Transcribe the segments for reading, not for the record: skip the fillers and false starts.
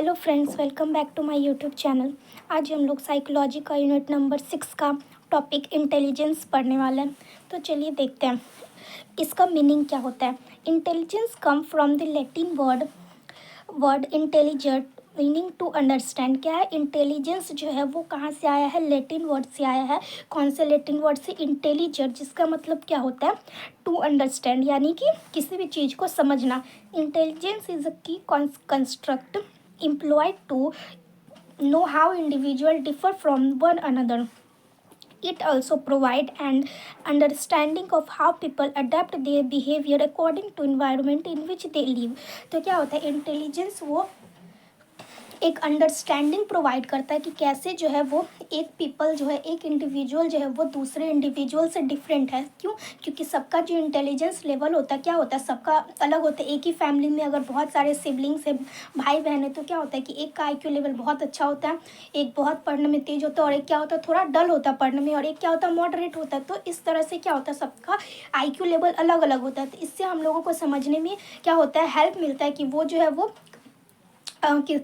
Hello friends, welcome back to my YouTube channel. आज हम लोग साइकोलॉजी का यूनिट नंबर 6 का टॉपिक इंटेलिजेंस पढ़ने वाले हैं। तो चलिए देखते हैं इसका मीनिंग क्या होता है। Intelligence come from the Latin word word intelligent meaning to understand. क्या है इंटेलिजेंस जो है वो कहाँ से आया है? लैटिन वर्ड से आया है। कौन से लैटिन वर्ड से? इंटेलिजेंट, जिसका मतलब क्या होता है? टू अंडरस्टैंड, यानी कि किसी भी चीज़ को समझना। इंटेलिजेंस इज अ की construct employed to know how individuals differ from one another. It also provides an understanding of how people adapt their behavior according to environment in which they live. तो क्या होता है intelligence? वो एक understanding provide करता है कि कैसे जो है वो एक पीपल जो है, एक इंडिविजुअल जो है वो दूसरे इंडिविजुअल से डिफरेंट है। क्यों? क्योंकि सबका जो इंटेलिजेंस लेवल होता है क्या होता है, सबका अलग होता है। एक ही फैमिली में अगर बहुत सारे सिबलिंग्स है, भाई बहन है, तो क्या होता है कि एक का आईक्यू लेवल बहुत अच्छा होता है, एक बहुत पढ़ने में तेज होता है, और एक क्या होता है थोड़ा डल होता है पढ़ने में, और एक क्या होता है मॉडरेट होता है। तो इस तरह से क्या होता है सबका आईक्यू लेवल अलग अलग होता है। तो इससे हम लोगों को समझने में क्या होता है, हेल्प मिलता है कि वो जो है वो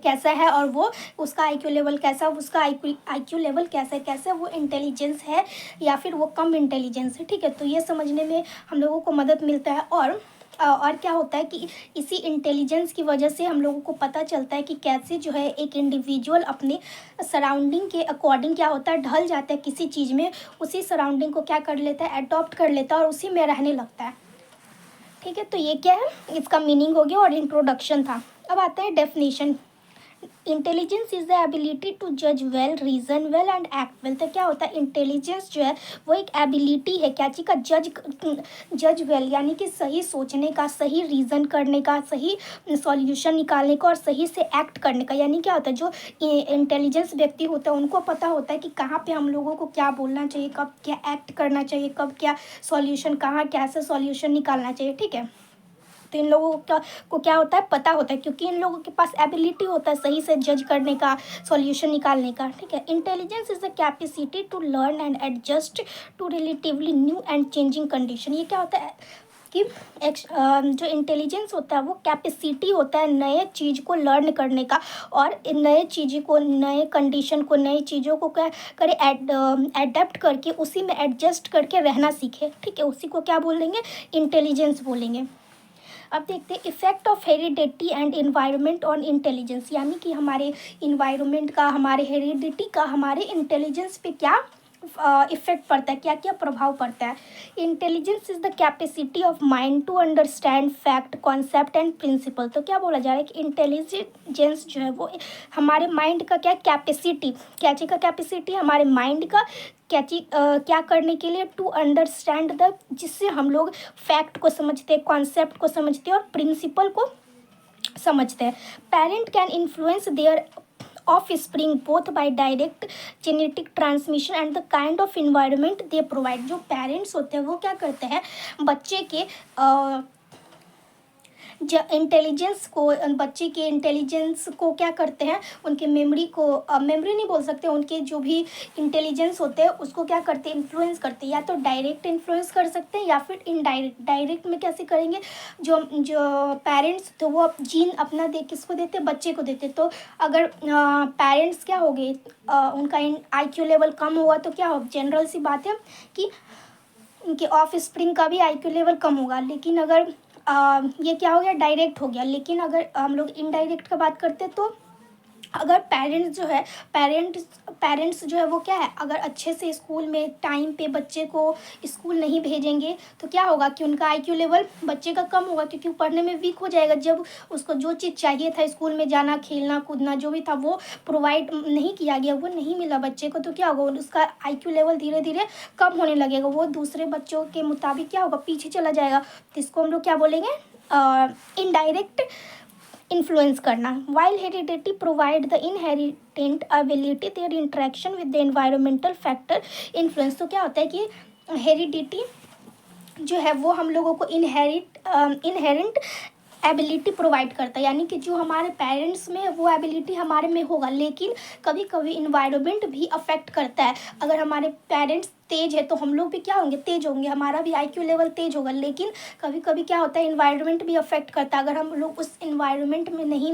कैसा है, और वो उसका आईक्यू लेवल कैसा, उसका आईक्यू लेवल कैसा है, कैसे वो इंटेलिजेंस है या फिर वो कम इंटेलिजेंस है। ठीक है, तो ये समझने में हम लोगों को मदद मिलता है। और क्या होता है कि इसी इंटेलिजेंस की वजह से हम लोगों को पता चलता है कि कैसे जो है एक इंडिविजुअल अपने सराउंडिंग के अकॉर्डिंग क्या होता है, ढल जाता है किसी चीज़ में, उसी सराउंडिंग को क्या कर लेता है, अडॉप्ट कर लेता है और उसी में रहने लगता है। ठीक है, तो ये क्या है, इसका मीनिंग हो गया और इंट्रोडक्शन था। अब आता है definition. Intelligence is the ability to जज well, reason well and act well. तो क्या होता है इंटेलिजेंस जो है वो एक एबिलिटी है क्या चीज़ का, जज वेल यानी कि सही सोचने का, सही रीज़न करने का, सही सॉल्यूशन निकालने का और सही से एक्ट करने का। यानी क्या होता है, जो इंटेलिजेंस व्यक्ति होता है उनको पता होता है कि कहाँ पे हम लोगों को क्या बोलना चाहिए, कब क्या एक्ट करना चाहिए, कब क्या सॉल्यूशन, कहाँ कैसे सॉल्यूशन निकालना चाहिए। ठीक है, तो इन लोगों को क्या होता है, पता होता है, क्योंकि इन लोगों के पास एबिलिटी होता है सही से जज करने का, सॉल्यूशन निकालने का। ठीक है, intelligence is the capacity to learn and adjust to relatively new and changing condition. ये क्या होता है कि जो इंटेलिजेंस होता है वो कैपेसिटी होता है नए चीज़ को लर्न करने का, और नए चीज़ को, नए कंडीशन को, नई चीज़ों को क्या करे, एडेप्ट करके उसी में एडजस्ट करके रहना सीखे। ठीक है, उसी को क्या बोलेंगे, इंटेलिजेंस बोलेंगे। अब देखते हैं effect of heredity and environment on intelligence, यानी कि हमारे इन्वायरमेंट का, हमारे हेरिडिटी का हमारे इंटेलिजेंस पे क्या इफेक्ट पड़ता है, क्या क्या प्रभाव पड़ता है। Intelligence is the capacity of mind to understand fact, concept and principle. तो क्या बोला जा रहा है कि इंटेलिजेंस जो है वो हमारे माइंड का क्या कैपेसिटी, क्या चीज़ का कैपेसिटी, हमारे माइंड का क्या चीज क्या करने के लिए, टू अंडरस्टैंड द, जिससे हम लोग फैक्ट को समझते हैं, कॉन्सेप्ट को समझते हैं और प्रिंसिपल को समझते हैं। Parent can influence their offspring both by direct genetic transmission and the kind of environment they provide. जो पेरेंट्स होते हैं वो क्या करते हैं, बच्चे के इंटेलिजेंस को, बच्चे के इंटेलिजेंस को क्या करते हैं, उनके मेमोरी को, मेमोरी नहीं बोल सकते, उनके जो भी इंटेलिजेंस होते हैं उसको क्या करते हैं, इन्फ्लुएंस करते हैं। या तो डायरेक्ट इन्फ्लुएंस कर सकते हैं या फिर इनडायरेक्ट। डायरेक्ट में कैसे करेंगे, जो जो पेरेंट्स तो वो जीन अपना दे किसको देते, बच्चे को देते। तो अगर पेरेंट्स क्या हो गए, उनका आईक्यू लेवल कम हुआ तो क्या हो, जनरल सी बात है कि उनके ऑफ स्प्रिंग का भी आईक्यू लेवल कम होगा। लेकिन अगर ये क्या हो गया, डायरेक्ट हो गया। लेकिन अगर हम लोग इनडायरेक्ट का बात करते हैं, तो अगर पेरेंट्स जो है वो क्या है, अगर अच्छे से स्कूल में टाइम पे बच्चे को स्कूल नहीं भेजेंगे तो क्या होगा कि उनका आईक्यू लेवल बच्चे का कम होगा, क्योंकि वो पढ़ने में वीक हो जाएगा। जब उसको जो चीज़ चाहिए था, स्कूल में जाना, खेलना कूदना जो भी था, वो प्रोवाइड नहीं किया गया, वो नहीं मिला बच्चे को, तो क्या होगा, उसका आईक्यू लेवल धीरे धीरे कम होने लगेगा। वो दूसरे बच्चों के मुताबिक क्या होगा, पीछे चला जाएगा। तो इसको हम लोग क्या बोलेंगे, इनडायरेक्ट इन्फ्लुएंस करना। While heredity provide the inherent ability, there interaction with the environmental factor influence. तो क्या होता है कि हेरिडिटी जो है वो हम लोगों को इनहेरेंट एबिलिटी प्रोवाइड करता है, यानी कि जो हमारे पेरेंट्स में वो एबिलिटी हमारे में होगा, लेकिन कभी कभी इन्वायरमेंट भी अफेक्ट करता है। अगर हमारे पेरेंट्स तेज है तो हम लोग भी क्या होंगे, तेज होंगे, हमारा भी आईक्यू लेवल तेज होगा। लेकिन कभी कभी क्या होता है, इन्वायरमेंट भी अफेक्ट करता है। अगर हम लोग उस इन्वायरमेंट में नहीं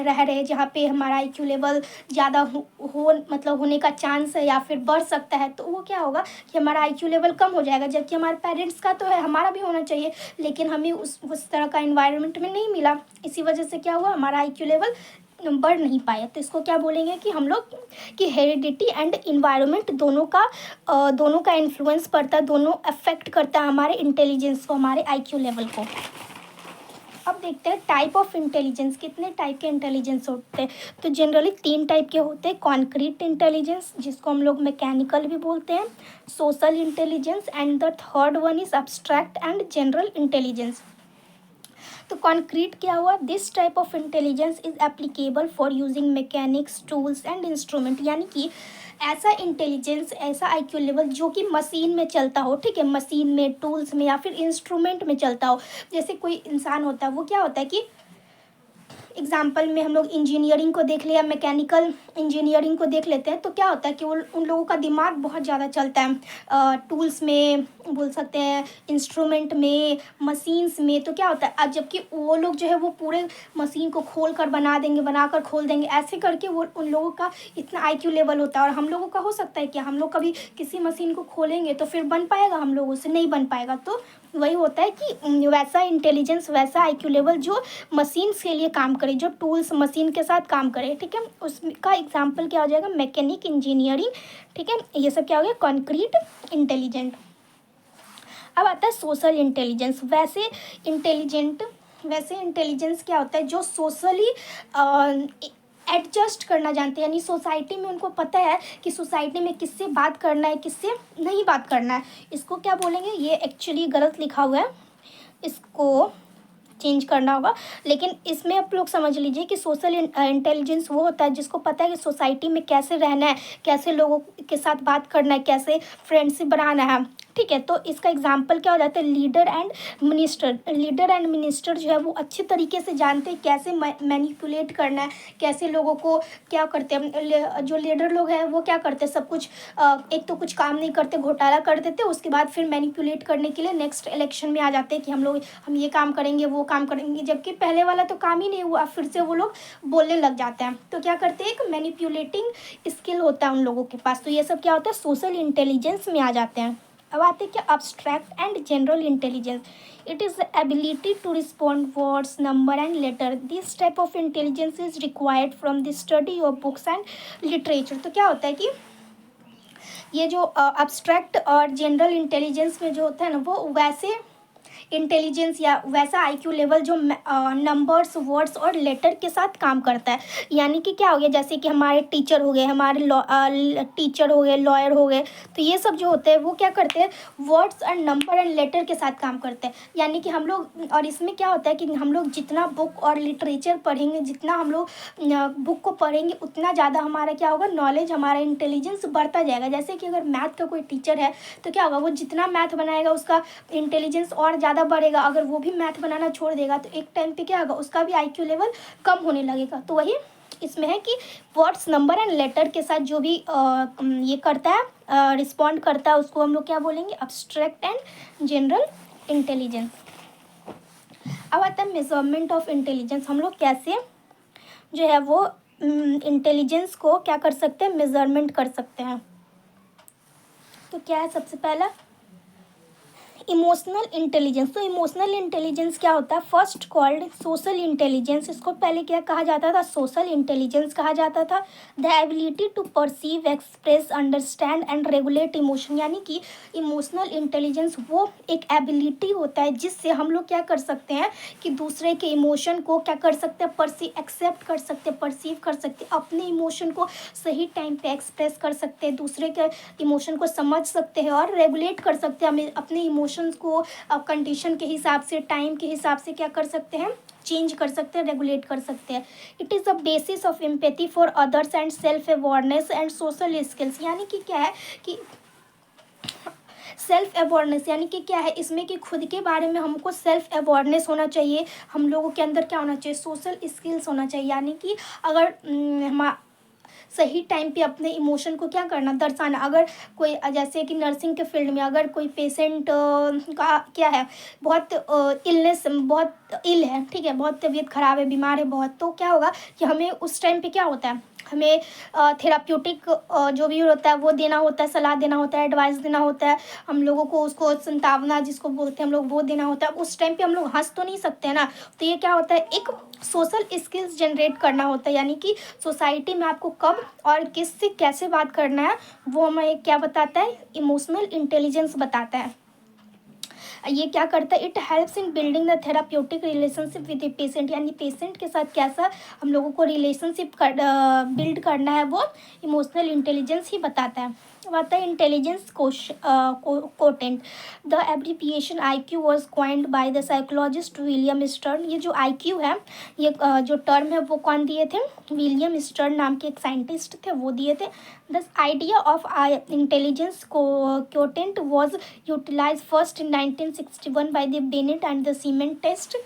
रह रहे जहाँ पे हमारा आईक्यू लेवल ज़्यादा हो मतलब होने का चांस है या फिर बढ़ सकता है, तो वो क्या होगा कि हमारा आईक्यू लेवल कम हो जाएगा। जबकि हमारे पेरेंट्स का तो है, हमारा भी होना चाहिए, लेकिन हमें उस तरह का इन्वायरमेंट में नहीं मिला। इसी वजह से क्या हुआ, हमारा आईक्यू लेवल बढ़ नहीं पाया। तो इसको क्या बोलेंगे कि हम लोग कि हेरिडिटी एंड इन्वायरमेंट दोनों का इन्फ्लुएंस पड़ता है, दोनों अफेक्ट करता है हमारे इंटेलिजेंस को, हमारे आईक्यू लेवल को। अब देखते हैं टाइप ऑफ इंटेलिजेंस, कितने टाइप के इंटेलिजेंस होते हैं। तो जनरली 3 टाइप के होते हैं। कॉन्क्रीट इंटेलिजेंस, जिसको हम लोग मैकेनिकल भी बोलते हैं, social intelligence, and the third one is abstract and general intelligence. तो कॉन्क्रीट क्या हुआ, this type of intelligence is applicable for using mechanics tools and instrument, यानी कि ऐसा इंटेलिजेंस, ऐसा आईक्यू लेवल जो कि मशीन में चलता हो, ठीक है, मशीन में, टूल्स में या फिर इंस्ट्रूमेंट में चलता हो। जैसे कोई इंसान होता है, वो क्या होता है कि एग्जाम्पल में हम लोग इंजीनियरिंग को देख ले या मैकेनिकल इंजीनियरिंग को देख लेते हैं, तो क्या होता है कि वो उन लोगों का दिमाग बहुत ज़्यादा चलता है टूल्स में, बोल सकते हैं इंस्ट्रूमेंट में, मशीन्स में। तो क्या होता है, जबकि वो लोग जो है वो पूरे मशीन को खोल कर बना देंगे, बनाकर खोल देंगे, ऐसे करके वो उन लोगों का इतना आईक्यू लेवल होता है। और हम लोगों का हो सकता है कि हम लोग कभी किसी मशीन को खोलेंगे तो फिर बन पाएगा, हम लोगों से नहीं बन पाएगा। तो वही होता है कि वैसा इंटेलिजेंस, वैसा आईक्यू लेवल जो मशीन्स के लिए काम करे, जो टूल्स मशीन के साथ काम करे, ठीक है, उसका एग्जांपल क्या हो जाएगा, मैकेनिक, इंजीनियरिंग, ठीक है, ये सब क्या हो गया, कॉन्क्रीट इंटेलिजेंट। अब आता है सोशल इंटेलिजेंस। वैसे इंटेलिजेंस क्या होता है, जो सोशली एडजस्ट करना जानते हैं, यानी सोसाइटी में उनको पता है कि सोसाइटी में किससे बात करना है, किससे नहीं बात करना है। इसको क्या बोलेंगे, ये एक्चुअली गलत लिखा हुआ है, इसको चेंज करना होगा। लेकिन इसमें आप लोग समझ लीजिए कि सोशल इंटेलिजेंस वो होता है जिसको पता है कि सोसाइटी में कैसे रहना है, कैसे लोगों के साथ बात करना है, कैसे फ्रेंडशिप बनाना है, ठीक है। तो इसका एग्जाम्पल क्या हो जाता है, लीडर एंड मिनिस्टर जो है वो अच्छे तरीके से जानते हैं कैसे मैनिपुलेट करना है, कैसे लोगों को क्या करते हैं। जो लीडर लोग हैं वो क्या करते हैं, सब कुछ एक तो कुछ काम नहीं करते, घोटाला कर देते, उसके बाद फिर मैनिपुलेट करने के लिए नेक्स्ट इलेक्शन में आ जाते हैं कि हम ये काम करेंगे, वो काम करेंगे, जबकि पहले वाला तो काम ही नहीं हुआ, फिर से वो लोग बोलने लग जाते हैं। तो क्या करते हैं, एक मैनिपुलेटिंग स्किल होता है उन लोगों के पास। तो ये सब क्या होता है, सोशल इंटेलिजेंस में आ जाते हैं। अब आते हैं क्या, abstract and general intelligence. It is the ability to respond words, number and letter. This type of intelligence is required from the study of books and literature. तो क्या होता है कि ये जो अब्स्ट्रैक्ट और जनरल इंटेलिजेंस में जो होता है ना, वो वैसे इंटेलिजेंस या वैसा आईक्यू लेवल जो नंबर्स, वर्ड्स और लेटर के साथ काम करता है। यानी कि क्या हो गया, जैसे कि हमारे टीचर हो गए, टीचर हो गए, लॉयर हो गए, तो ये सब जो होते हैं वो क्या करते हैं, वर्ड्स और नंबर एंड लेटर के साथ काम करते हैं। यानी कि हम लोग, और इसमें क्या होता है कि हम लोग जितना बुक और लिटरेचर पढ़ेंगे, जितना हम लोग बुक को पढ़ेंगे, उतना ज़्यादा हमारा क्या होगा, नॉलेज, हमारा इंटेलिजेंस बढ़ता जाएगा। जैसे कि अगर मैथ का कोई टीचर है तो क्या होगा, वो जितना मैथ बनाएगा उसका इंटेलिजेंस और ज़्यादा बढ़ेगा। अगर वो भी मैथ बनाना छोड़ देगा तो एक टाइम पे क्या होगा, उसका भी आईक्यू लेवल कम होने लगेगा। तो वही इसमें है कि वर्ड्स, नंबर एंड लेटर के साथ जो भी ये करता है, रिस्पॉन्ड करता है, उसको हम लोग क्या बोलेंगे, अब्स्ट्रैक्ट एंड जनरल इंटेलिजेंस। अब आता है मेजरमेंट ऑफ इंटेलिजेंस। हम लोग कैसे जो है वो इंटेलिजेंस को क्या कर सकते हैं, मेजरमेंट कर सकते हैं। तो क्या है, सबसे पहला इमोशनल इंटेलिजेंस। तो इमोशनल इंटेलिजेंस क्या होता है, फर्स्ट कॉल्ड सोशल इंटेलिजेंस। इसको पहले क्या कहा जाता था, सोशल इंटेलिजेंस कहा जाता था। The ability to perceive, express, understand and regulate emotion. यानी कि इमोशनल इंटेलिजेंस वो एक एबिलिटी होता है जिससे हम लोग क्या कर सकते हैं कि दूसरे के इमोशन को क्या कर सकते हैं, एक्सेप्ट कर सकते हैं, परसीव कर सकते हैं, अपने इमोशन को सही टाइम पे एक्सप्रेस कर सकते हैं, दूसरे के इमोशन को समझ सकते हैं और रेगुलेट कर सकते हैं। हमें अपने इमोशंस को कंडीशन के हिसाब से, टाइम के हिसाब से क्या कर सकते हैं, चेंज कर सकते हैं, रेगुलेट कर सकते हैं। It is the basis of empathy for others and self awareness and social skills. यानी कि क्या है कि सेल्फ अवेयरनेस, यानी कि क्या है इसमें कि खुद के बारे में हमको सेल्फ अवेयरनेस होना चाहिए, हम लोगों के अंदर क्या होना चाहिए, सोशल स्किल्स होना चाहिए। यानी कि अगर सही टाइम पे अपने इमोशन को क्या करना, दर्शाना। अगर कोई जैसे कि नर्सिंग के फील्ड में अगर कोई पेशेंट का क्या है, बहुत इलनेस, बहुत इल है, ठीक है, बहुत तबीयत ख़राब है, बीमार है बहुत, तो क्या होगा कि हमें उस टाइम पे क्या होता है, हमें थेराप्यूटिक जो भी होता है वो देना होता है, सलाह देना होता है, एडवाइस देना होता है, हम लोगों को उसको संतावना जिसको बोलते हैं हम लोग वो देना होता है। उस टाइम पे हम लोग हंस तो नहीं सकते हैं ना, तो ये क्या होता है, एक सोशल स्किल्स जनरेट करना होता है, यानी कि सोसाइटी में आपको कब और किससे कैसे बात करना है वो हमें क्या बताता है, इमोशनल इंटेलिजेंस बताता है। ये क्या करता है, it helps in building the therapeutic relationship with the patient, यानी पेशेंट के साथ कैसा हम लोगों को रिलेशनशिप बिल्ड करना है वो इमोशनल इंटेलिजेंस ही बताता है। आता है intelligence quotient. The abbreviation IQ was coined by the psychologist William Stern. ये जो IQ है, ये जो टर्म है वो कौन दिए थे, विलियम स्टर्न नाम के एक साइंटिस्ट थे, वो दिए थे। The idea of intelligence quotient was utilise first in 1961 by the Binet and the Simon test.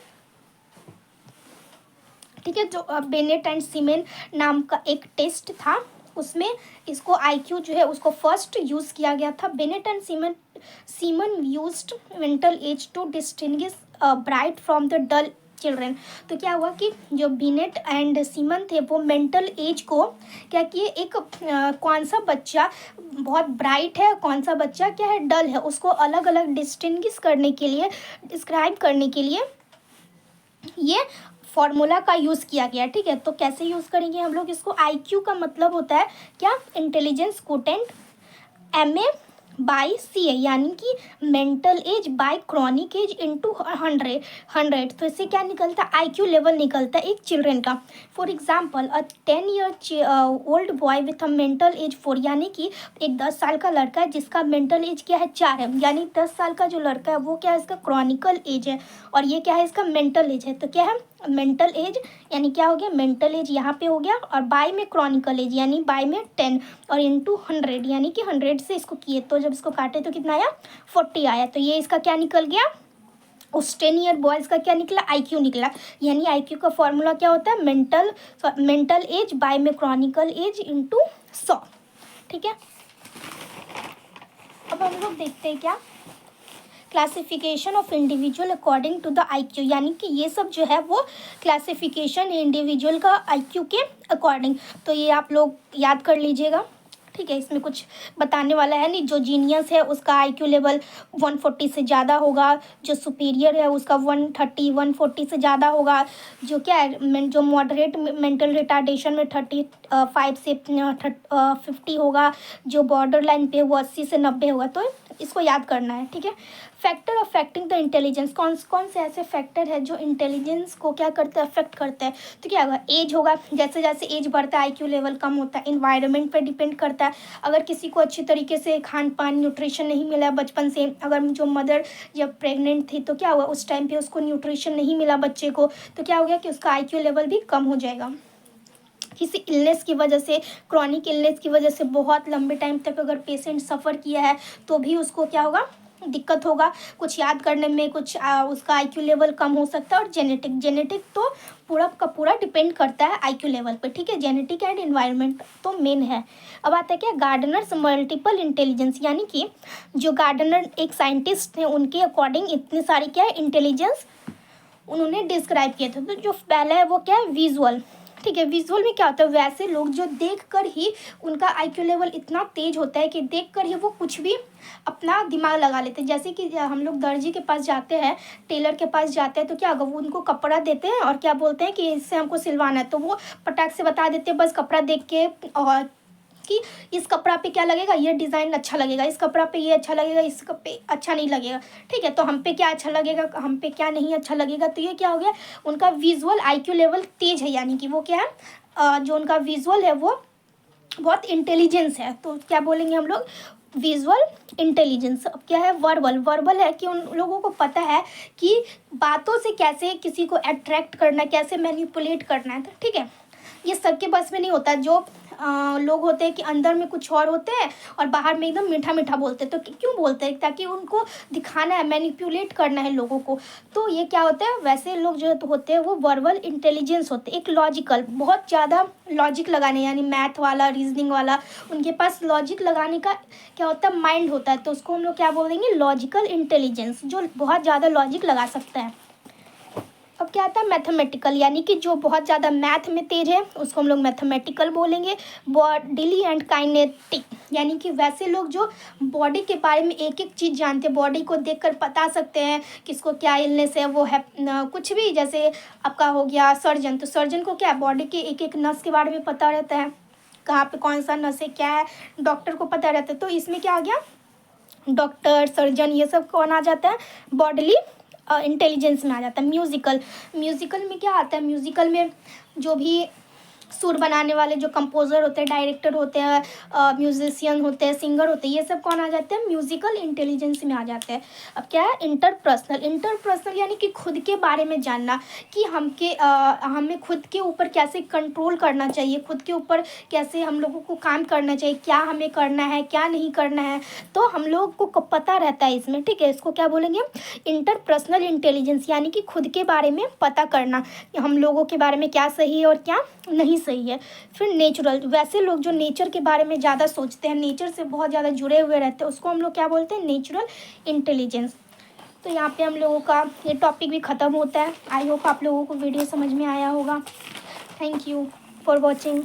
ठीक है, जो बेनेट एंड सीमेन नाम का एक टेस्ट था, उसमें इसको IQ जो है उसको फर्स्ट यूज़ किया गया था। Binet and Simon used mental age to distinguish bright from the dull children. तो क्या हुआ कि जो बिनेट एंड सीमन थे वो मेंटल एज को क्या किए, एक कौन सा बच्चा बहुत ब्राइट है, कौन सा बच्चा क्या है डल है, उसको अलग अलग डिस्टिंग्विश करने के लिए, डिस्क्राइब करने के लिए ये फॉर्मूला का यूज़ किया गया। ठीक है, तो कैसे यूज़ करेंगे हम लोग इसको, IQ का मतलब होता है क्या, intelligence quotient MA by CA, यानी कि mental age by chronic age into 100। तो इससे क्या निकलता है, IQ लेवल निकलता है एक चिल्ड्रेन का। For example a 10 year old boy with a mental as 4, यानी कि एक 10 साल का लड़का है जिसका मेंटल एज क्या है 4 है, यानी 10 साल का जो लड़का है वो क्या है, इसका क्रॉनिकल एज है, और ये क्या है, इसका मेंटल एज है। तो क्या है, मेंटल एज यानी क्या हो गया, मेंटल एज यहाँ पे हो गया, और बाय में क्रॉनिकल एज यानी बाय में 10, और इंटू 100 यानी कि 100 से इसको किए, तो जब इसको काटे तो कितना आया, 40 आया। तो ये इसका क्या निकल गया, उस 10 ईयर बॉयज़ का क्या निकला, IQ निकला। यानी IQ का फॉर्मूला क्या होता है, मेंटल एज बाय में क्रॉनिकल एज इंटू 100। ठीक है, अब हम लोग देखते हैं क्या, classification of individual according to the IQ, यानी कि ये सब जो है वो क्लासिफिकेशन है इंडिविजुअल का IQ के अकॉर्डिंग। तो ये आप लोग याद कर लीजिएगा। ठीक है, इसमें कुछ बताने वाला है नहीं। जो जीनियस है उसका IQ लेवल 140 से ज़्यादा होगा, जो सुपीरियर है उसका 140 से ज़्यादा होगा, जो क्या है जो मॉडरेट मेंटल रिटार्डेशन में 35 से 50 होगा, जो बॉर्डर लाइन पे वो 80 से 90 होगा। तो इसको याद करना है। ठीक है, फैक्टर अफेक्टिंग द इंटेलिजेंस, कौन कौन से ऐसे फैक्टर है जो इंटेलिजेंस को क्या करते हैं, अफेक्ट करते हैं। तो क्या होगा, एज होगा, जैसे जैसे एज बढ़ता है IQ लेवल कम होता है। इन्वायरमेंट पर डिपेंड करता है, अगर किसी को अच्छी तरीके से खान पान न्यूट्रिशन नहीं मिला बचपन से, अगर जो मदर जब प्रेग्नेंट थी तो क्या हुआ, उस टाइम पे उसको न्यूट्रिशन नहीं मिला बच्चे को, तो क्या हो गया कि उसका IQ लेवल भी कम हो जाएगा। किसी इलनेस की वजह से, क्रॉनिक इलनेस की वजह से बहुत लंबे टाइम तक अगर पेशेंट सफ़र किया है तो भी उसको क्या होगा, दिक्कत होगा कुछ याद करने में, कुछ उसका IQ लेवल कम हो सकता है। और जेनेटिक तो पूरा का पूरा डिपेंड करता है IQ लेवल पे। ठीक है, जेनेटिक एंड एनवायरनमेंट तो मेन है। अब आता है क्या, गार्डनर्स मल्टीपल इंटेलिजेंस, यानी कि जो गार्डनर एक साइंटिस्ट थे उनके अकॉर्डिंग इतने सारी क्या है इंटेलिजेंस उन्होंने डिस्क्राइब किए थे। तो जो पहला है वो क्या है, विजुअल। ठीक है, विजुअल में क्या होता है, वैसे लोग जो देखकर ही उनका IQ लेवल इतना तेज होता है कि देखकर ही वो कुछ भी अपना दिमाग लगा लेते हैं। जैसे कि हम लोग दर्जी के पास जाते हैं, टेलर के पास जाते हैं, तो क्या होगा, वो उनको कपड़ा देते हैं और क्या बोलते हैं कि इससे हमको सिलवाना है, तो वो पटाख से बता देते हैं बस कपड़ा देख के, और कि इस कपड़ा पे क्या लगेगा, ये डिज़ाइन अच्छा लगेगा, इस कपड़ा पे ये अच्छा लगेगा, इस पे अच्छा नहीं लगेगा। ठीक है, तो हम पे क्या अच्छा लगेगा, हम पे क्या नहीं अच्छा लगेगा। तो ये क्या हो गया, उनका विजुअल IQ लेवल तेज है, यानी कि वो क्या है, जो उनका विजुअल है वो बहुत इंटेलिजेंस है। तो क्या बोलेंगे हम लोग, विजुअल इंटेलिजेंस। अब क्या है, वर्बल है कि उन लोगों को पता है कि बातों से कैसे किसी को अट्रैक्ट करना है, कैसे मैनिपुलेट करना है। तो ठीक है, ये सबके बस में नहीं होता। जो लोग होते हैं कि अंदर में कुछ और होते हैं और बाहर में एकदम मीठा मीठा बोलते हैं। तो क्यों बोलते हैं? ताकि उनको दिखाना है, मैनिपुलेट करना है लोगों को। तो ये क्या होता है, वैसे लोग जो होते हैं वो वर्बल इंटेलिजेंस होते हैं, एक लॉजिकल, बहुत ज़्यादा लॉजिक लगाने, यानी मैथ वाला, रीजनिंग वाला, उनके पास लॉजिक लगाने का क्या होता है, माइंड होता है। तो उसको हम लोग क्या बोलेंगे, लॉजिकल इंटेलिजेंस, जो बहुत ज़्यादा लॉजिक लगा सकता है। अब क्या आता है, मैथमेटिकल, यानी कि जो बहुत ज़्यादा मैथ में तेज है उसको हम लोग मैथमेटिकल बोलेंगे। बॉडीली एंड काइनेटिक, यानी कि वैसे लोग जो बॉडी के बारे में एक एक चीज़ जानते हैं, बॉडी को देखकर बता सकते हैं किसको क्या इलनेस है, वो है कुछ भी। जैसे आपका हो गया सर्जन, तो सर्जन को क्या, बॉडी के एक एक नस के बारे में पता रहता है, कहाँ पे कौन सा नस है, क्या है, डॉक्टर को पता रहता है। तो इसमें क्या आ गया, डॉक्टर, सर्जन, ये सब कौन आ जाता है, बॉडीली इंटेलिजेंस में आ जाता है। म्यूज़िकल, म्यूज़िकल में क्या आता है, म्यूज़िकल में जो भी सुर बनाने वाले जो कंपोज़र होते हैं, डायरेक्टर होते हैं, म्यूजिशियन होते हैं, सिंगर होते हैं, ये सब कौन आ जाते हैं, म्यूज़िकल इंटेलिजेंस में आ जाते हैं। अब क्या है, इंटरपर्सनल, इंटरपर्सनल यानी कि खुद के बारे में जानना कि हमें खुद के ऊपर कैसे कंट्रोल करना चाहिए, खुद के ऊपर कैसे हम लोगों को काम करना चाहिए, क्या हमें करना है, क्या नहीं करना है, तो हम लोग को पता रहता है इसमें, ठीक है। इसको क्या बोलेंगे, इंटरपर्सनल इंटेलिजेंस, यानी कि खुद के बारे में पता करना कि हम लोगों के बारे में क्या सही है और क्या नहीं सही है। फिर नेचुरल, वैसे लोग जो नेचर के बारे में ज़्यादा सोचते हैं, नेचर से बहुत ज़्यादा जुड़े हुए रहते हैं, उसको हम लोग क्या बोलते हैं, नेचुरल इंटेलिजेंस। तो यहाँ पे हम लोगों का ये टॉपिक भी ख़त्म होता है। आई होप आप लोगों को वीडियो समझ में आया होगा। Thank you for watching.